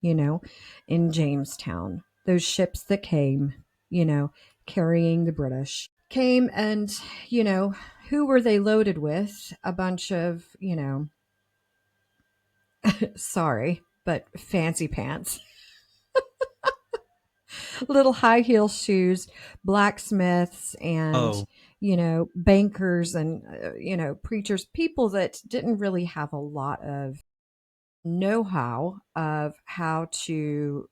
you know, in Jamestown. Those ships that came, you know, carrying the British came and, you know, who were they loaded with? A bunch of, you know, sorry, but fancy pants, little high heel shoes, blacksmiths, and, Oh, you know, bankers and, you know, preachers, people that didn't really have a lot of know how of how to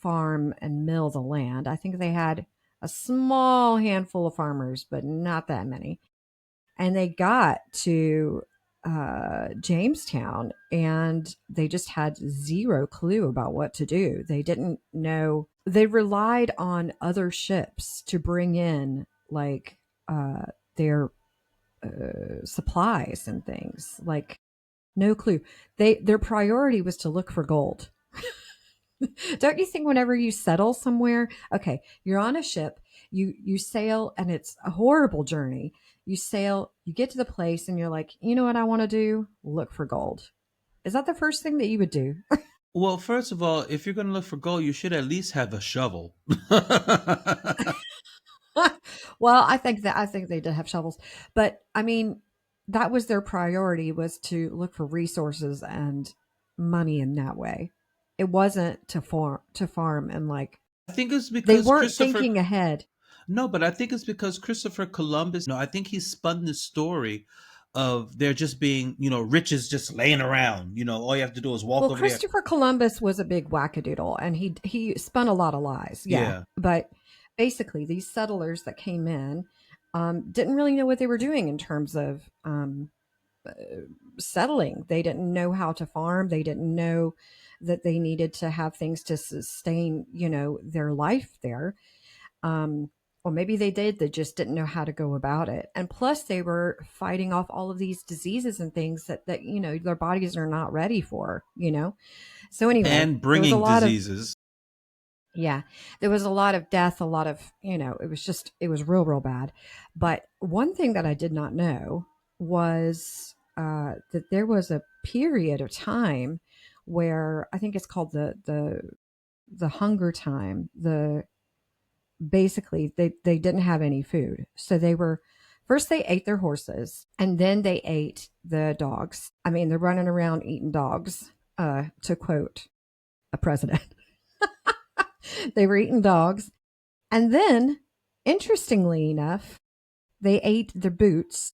farm and mill the land. I think they had a small handful of farmers, but not that many. And they got to Jamestown and they just had zero clue about what to do. They didn't know. They relied on other ships to bring in like their supplies and things. Like no clue. Their priority was to look for gold. Don't you think whenever you settle somewhere, okay, you're on a ship, you sail and it's a horrible journey. You sail, you get to the place and you're like, "You know what I want to do? Look for gold." Is that the first thing that you would do? well, first of all, if you're going to look for gold, you should at least have a shovel. Well, I think they did have shovels, but I mean, that was their priority was to look for resources and money in that way. It wasn't to farm and like I think it's they because weren't Christopher. thinking ahead. No, but I think it's because Christopher Columbus. No, I think he spun the story of there just being, riches just laying around. All you have to do is walk Well, over there. Christopher Columbus was a big wackadoodle, and he spun a lot of lies. Yeah, Yeah. but basically, these settlers that came in didn't really know what they were doing in terms of settling. They didn't know how to farm. They didn't know that they needed to have things to sustain, you know, their life there. Um, or maybe they did. They just didn't know how to go about it. And plus, they were fighting off all of these diseases and things that you know their bodies are not ready for. You know, so anyway, And there was a bringing lot of diseases. yeah, there was a lot of death, a lot of, you know, it was real, real bad. But one thing that I did not know was that there was a period of time where I think it's called the hunger time. The basically they didn't have any food, so they were first they ate their horses and then they ate the dogs. I mean, they're running around eating dogs, to quote a president. They were eating dogs. And then, interestingly enough, they ate their boots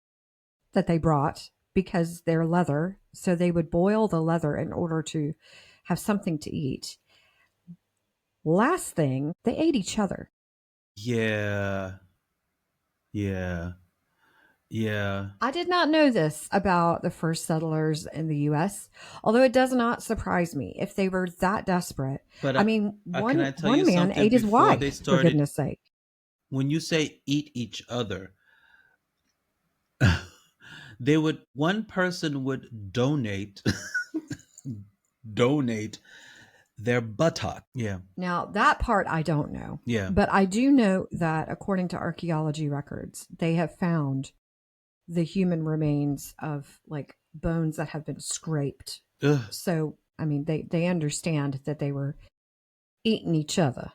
that they brought because they're leather. So they would boil the leather in order to have something to eat. Last thing, they ate each other. Yeah. Yeah. Yeah. I did not know this about the first settlers in the US, although it does not surprise me if they were that desperate. But I mean, can I tell you one man something ate his before they wife, for started? goodness sake. When you say eat each other, one person would donate their buttock. Yeah. Now, that part I don't know, Yeah. but I do know that according to archaeology records, they have found the human remains of like bones that have been scraped. Ugh. So, I mean, they understand that they were eating each other.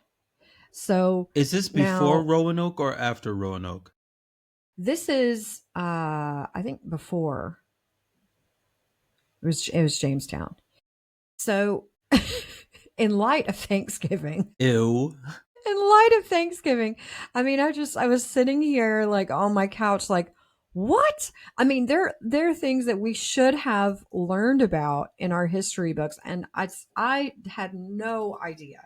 So Is this before now Roanoke or after Roanoke? this is, I think before it was Jamestown. So, in light of Thanksgiving, Ew. in light of Thanksgiving, I mean, I was sitting here like on my couch, like, what? I mean, there are things that we should have learned about in our history books, and I had no idea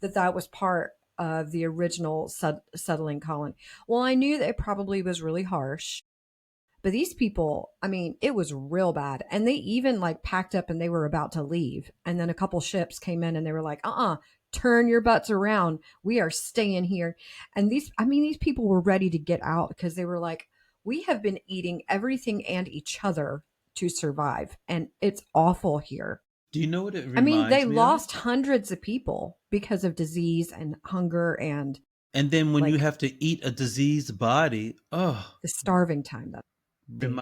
that that was part of the original settling colony. Well, I knew that it probably was really harsh, but these people, I mean, it was real bad. And they even like packed up and they were about to leave. And then a couple ships came in and they were like, turn your butts around. We are staying here. And I mean, these people were ready to get out because they were like, we have been eating everything and each other to survive. And it's awful here. Do you know what it I mean, they reminds me of? lost hundreds of people because of disease and hunger and And then when you like have to eat a diseased body, oh, the starving time that they